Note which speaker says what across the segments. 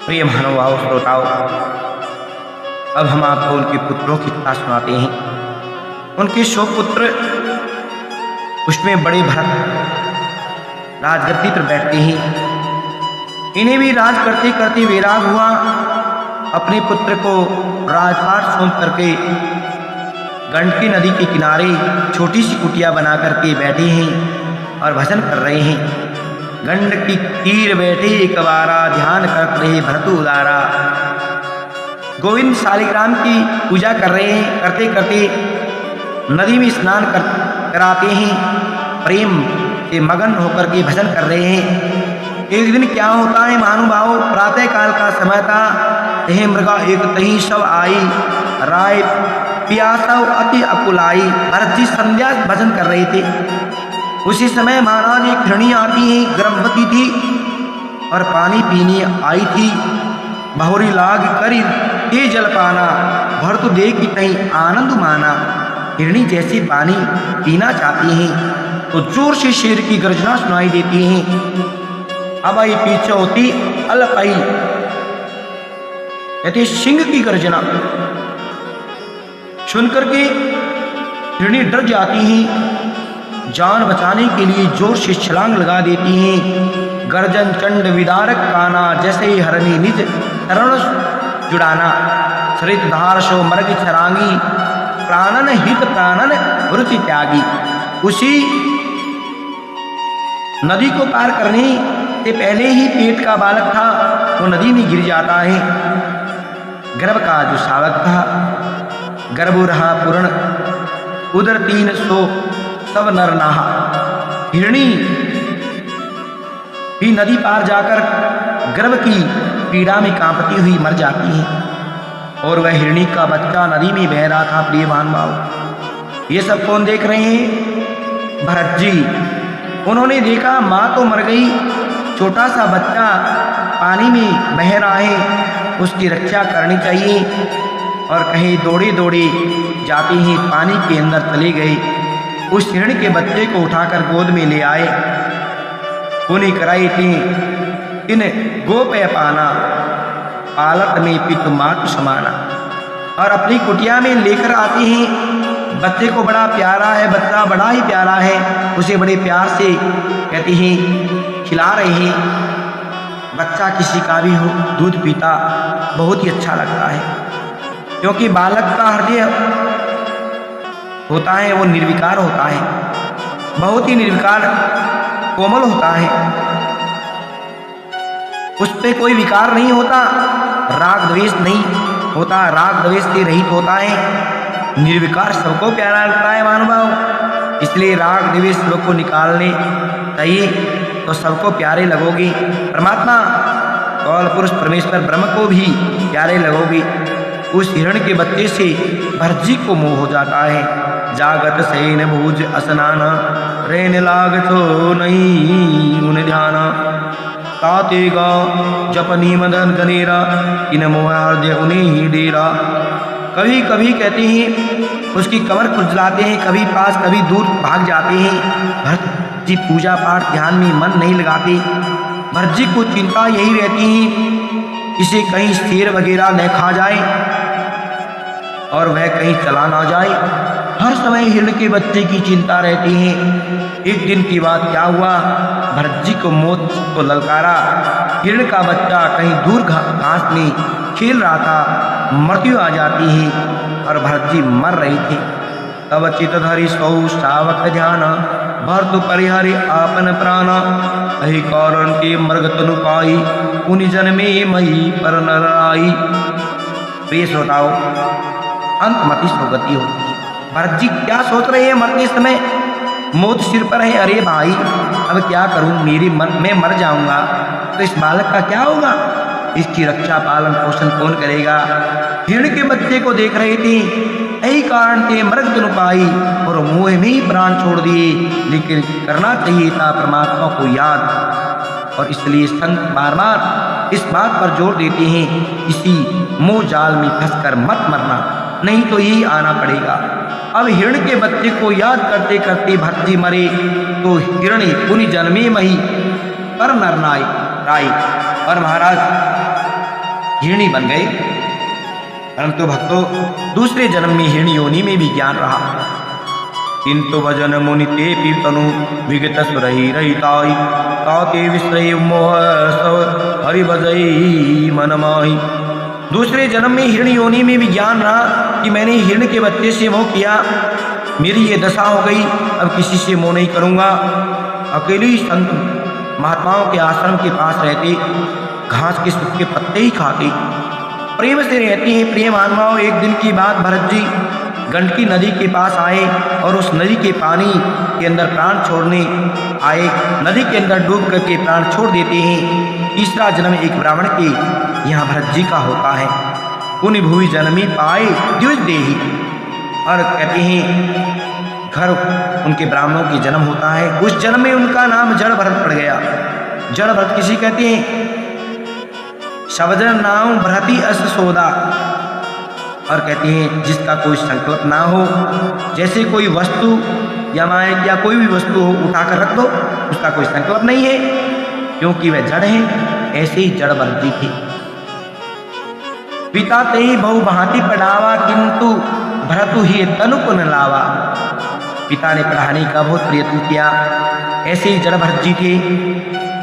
Speaker 1: प्रिय महानुभाव श्रोताओं, अब हम आपको उनके पुत्रों की कथा सुनाते हैं। उनके 100 पुत्र, उसमें बड़े भरत राजगद्दी पर बैठते हैं। इन्हें भी राज करते करते वैराग हुआ। अपने पुत्र को राजपाट सौंप करके गंडकी नदी के किनारे छोटी सी कुटिया बना करके बैठे हैं और भजन कर रहे हैं। गंडकी तीर बैठे एक बारा, ध्यान करते रहे भरत उदारा। गोविंद शालिग्राम की पूजा कर रहे हैं। करते करते नदी में स्नान कराते हैं। प्रेम से मगन होकर के भजन कर रहे हैं। एक दिन क्या होता है महानुभाव, प्रातः काल का समय था। तह मृगा एक तही शव आई, राय पियासव अति अकुलाई। भरत जी संध्या भजन कर रहे थे। उसी समय महाराज एक हिरणी आती है, गर्भवती थी और पानी पीने आई थी। बहुरी लाग करी ते जल पाना, भरत देख तहीं आनंद माना। हिरणी जैसे पानी पीना चाहती हैं तो जोर से शेर की गर्जना सुनाई देती है। अब आई पीछे होती अलपाई, कहते सिंह की गर्जना सुनकर के हिरणी डर जाती हैं। जान बचाने के लिए जोर से छलांग लगा देती हैं। गर्जन चंड विदारक काना, जैसे ही हरणी निज शरण जुड़ाना। सरित धार शो मर्ग छरांगी, प्राणन हित प्राणन रुचि त्यागी। उसी नदी को पार करने से पहले ही पेट का बालक था वो नदी में गिर जाता है। गर्भ का जो शावक था, गर्भ रहा पूर्ण, उदर 300 सब नर नहा। हिरणी भी नदी पार जाकर गर्भ की पीड़ा में कांपती हुई मर जाती है और वह हिरणी का बच्चा नदी में बह रहा था। प्रिय महानुभाव, ये सब कौन देख रहे हैं? भरत जी। उन्होंने देखा माँ तो मर गई, छोटा सा बच्चा पानी में बह रहा है, उसकी रक्षा करनी चाहिए। और कहीं दौड़े दौड़े जाते ही पानी के अंदर चले गए। उस हिरण के बच्चे को उठाकर गोद में ले आए। उन्हें कराई थी इन गोपय पाना, पालत में पितु मातु समाना। और अपनी कुटिया में लेकर आते हैं। बच्चे को बड़ा प्यारा है, बच्चा बड़ा ही प्यारा है, उसे बड़े प्यार से कहते हैं खिला रहे हैं। बच्चा किसी का भी हो, दूध पीता बहुत ही अच्छा लगता है, क्योंकि बालक का हृदय होता है वो निर्विकार होता है, बहुत ही निर्विकार कोमल होता है। उस पे कोई विकार नहीं होता, राग द्वेष नहीं होता, राग द्वेष से रहित होता है, निर्विकार सबको प्यारा लगता है महानुभाव। इसलिए राग द्वेष सबको निकालने चाहिए तो सबको प्यारे लगोगे। परमात्मा कौल पुरुष परमेश्वर ब्रह्म को भी प्यारे लगोगे। उस हिरण के बच्चे से भरत जी को मोह हो जाता है। जागत सैन भुज असनान, रेन लागतो नहीं उन ध्यान। तातेगा जपनी मदन गनेरा, इन मोहार्य उन्हें ही डेरा। कभी कभी कहते हैं उसकी कमर खुजलाते हैं, कभी पास कभी दूर भाग जाते हैं। भरत जी पूजा पाठ ध्यान में मन नहीं लगाते। भरत जी को चिंता यही रहती है इसे कहीं शेर वगैरह न खा जाए और वह कहीं चला ना जाए। हर समय हिरण के बच्चे की चिंता रहती है। एक दिन की बात क्या हुआ, भरत जी को मौत को ललकारा। हिरण का बच्चा कहीं दूर घास में खेल रहा था, मृत्यु आ जाती है और भरत जी मर रहे थे। तब चित धरि सौ शावक ध्यान, भरत परिहरि आपन प्राण। अहि कारण के मृग तनु पाई, उन जन्मे मही पर नर आई। प्रिय श्रोताओ, अंतमति स्वगति होती है। भरत जी क्या सोच रहे हैं मरते समय? मौत सिर पर है, अरे भाई अब क्या करूं, मैं मर जाऊंगा तो इस बालक का क्या होगा? इसकी रक्षा पालन पोषण कौन करेगा? हिरण के बच्चे को देख रहे थे। यही कारण थे मृग तनु पाई, और मुंह में ही प्राण छोड़ दिए। लेकिन करना चाहिए था परमात्मा को याद। और इसलिए संत बार बार इस बात पर जोर देते हैं, इसी मोह जाल में फंसकर मत मरना, नहीं तो यही आना पड़ेगा। अब हिरण के बच्चे को याद करते करते भरत जी मरे तो हिरणी पुनि जन्मे मही पर नर नाई राई। और महाराज हिरणी बन गए। परंतु भक्तों, दूसरे जन्म में हिरणी योनि में भी ज्ञान रहा। किंतु भजन मुनि ते पीतनु विगत सुरही रहिताई ताते विश्रय मोह सब हरि भजई मन माही। दूसरे जन्म में हिरणी योनि में भी ज्ञान रहा कि मैंने हिरण के बच्चे से मोह किया, मेरी ये दशा हो गई, अब किसी से मोह नहीं करूंगा। अकेली संत महात्माओं के आश्रम के पास रहते, घास के सूखे पत्ते ही खाते, प्रेम से रहती हैं। प्रिय महात्माओं, एक दिन की बात, भरत जी गंडकी नदी के पास आए और उस नदी के पानी के अंदर प्राण छोड़ने आए। नदी के अंदर डूब करके प्राण छोड़ देते हैं। तीसरा जन्म एक ब्राह्मण के यहाँ भरत जी का होता है। पुण्य भूमि जन्मी पाए द्विज देही, और कहते हैं घर उनके ब्राह्मणों की जन्म होता है। उस जन्म में उनका नाम जड़ भरत पड़ गया। जड़ भरत किसी कहते हैं? शब्दन नाम भरती अस सोदा, और कहते हैं जिसका कोई संकल्प ना हो, जैसे कोई वस्तु या माया या कोई भी वस्तु हो उठाकर रख दो, उसका कोई संकल्प नहीं है क्योंकि वह जड़ है। ऐसे ही जड़ भरत जी थे। पिता ते ही बहु भांति पढ़ावा किंतु भरतु ही तनु को न लावा। पिता ने पढ़ाने का बहुत प्रयत्न किया। ऐसे ही जड़ भरत जी थे।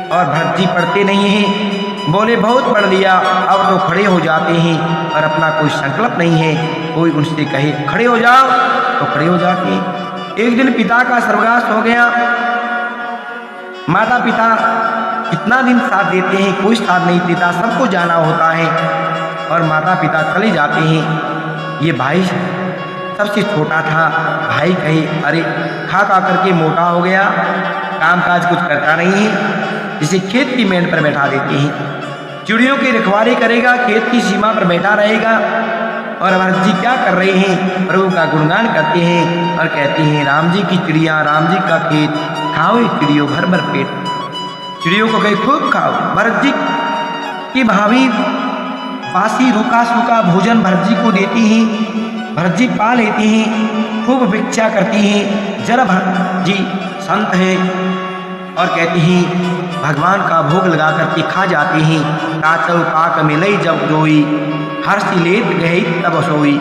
Speaker 1: और भरत जी पढ़ते नहीं हैं, बोले बहुत पढ़ लिया, अब तो खड़े हो जाते हैं और अपना कोई संकल्प नहीं है। कोई उनसे कहे खड़े हो जाओ तो खड़े हो जाते हैं। एक दिन पिता का स्वर्गवास हो गया। माता पिता कितना दिन साथ देते हैं, कोई साथ नहीं देता, सबको जाना होता है और माता पिता चले जाते हैं। ये भाई सबसे छोटा था। भाई कहे अरे खा खा करके मोटा हो गया, काम काज कुछ करता नहीं है, जिसे खेत की मेड़ पर बैठा देते हैं, चिड़ियों की रखवाली करेगा, खेत की सीमा पर बैठा रहेगा। और भरत जी क्या कर रहे हैं? प्रभु का गुणगान करते हैं और कहते हैं राम जी की चिड़िया, राम जी का खेत, खाओ चिड़ियों भर भर पेट। चिड़ियों को कहे खूब खाओ। भरत जी की भाभी बासी रूखा सूखा भोजन भरत जी को देती हैं। भरत जी पा लेते हैं, खूब भिक्षा करती हैं। जरा भरत जी संत हैं और कहते हैं भगवान का भोग लगा करके खा जाते हैं। काचौ पाक मिलई जब जोई हर्षि लेत गई तब सोई।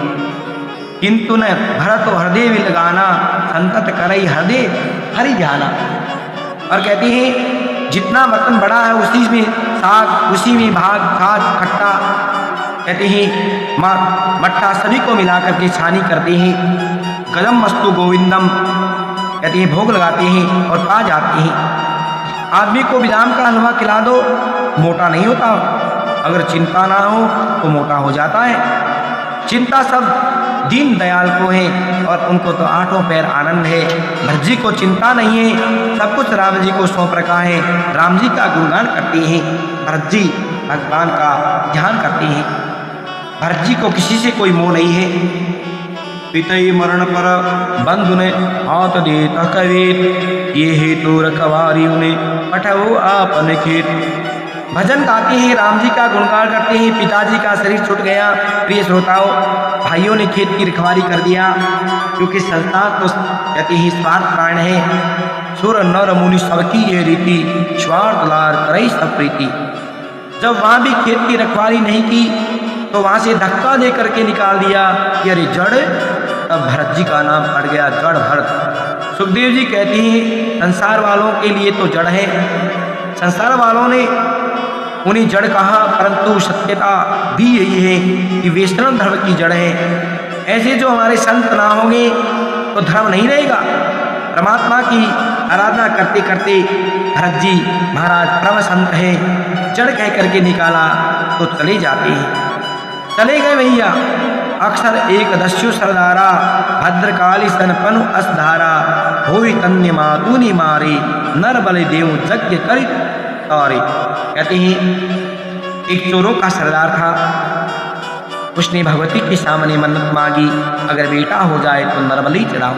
Speaker 1: किंतु न भरत हृदय भी लगाना संतत करई हृदय हरि ध्याना। और कहते हैं जितना बर्तन बड़ा है उसी में साग, उसी में भाग, छाछ, खट्टा, कहते हैं मट्ठा सभी को मिला करके छानी करते हैं। गलम वस्तु गोविंदम, कहते हैं भोग लगाते हैं और पा जाते हैं। आदमी को बादाम का हलवा खिला दो, मोटा नहीं होता। अगर चिंता ना हो तो मोटा हो जाता है। चिंता सब दीन दयाल को है और उनको तो आठों पैर आनंद है। भरत जी को चिंता नहीं है, सब कुछ राम जी को सौंप रखा है। राम जी का गुणगान करते हैं, भरत जी भगवान का ध्यान करते हैं। भरत जी को किसी से कोई मोह नहीं है। पितई मरण पर बंधु ने हाथ देता कवेत, ये हेतु रखवारी उन्हें पठवो आपन खेत। भजन गाते हैं, राम जी का गुणगान करते हैं। पिताजी का शरीर छूट गया। प्रिय श्रोताओं, भाइयों ने खेत की रखवाली कर दिया, क्योंकि संतान तो कहते ही स्वार्थ प्राण है। सुर नर मुनि सबकी ये रीति, स्वार्थ लार करई सब प्रीति। जब वहाँ भी खेत की रखवाली नहीं की तो वहाँ से धक्का दे करके निकाल दिया कि अरे जड़। तब भरत जी का नाम पड़ गया जड़ भरत। सुखदेव जी कहते हैं संसार वालों के लिए तो जड़ है, संसार वालों ने उन्हें जड़ कहा, परंतु सत्यता भी यही है कि वैष्णव धर्म की जड़ है। ऐसे जो हमारे संत ना होंगे तो धर्म नहीं रहेगा। परमात्मा की आराधना करते करते भरत जी महाराज परम संत है, जड़ कह करके निकाला तो चले जाते हैं। चले गए भैया। अक्षर एक दस्यु सरदारा, भद्रकाली सनपनु असधारा, होई तन्य मातूनि मारे, नर बलि देव यज्ञ करि तारे। कहते हैं एक चोरों का सरदार था। उसने भगवती के सामने मन्नत मांगी, अगर बेटा हो जाए तो नरबलि चढ़ाओ।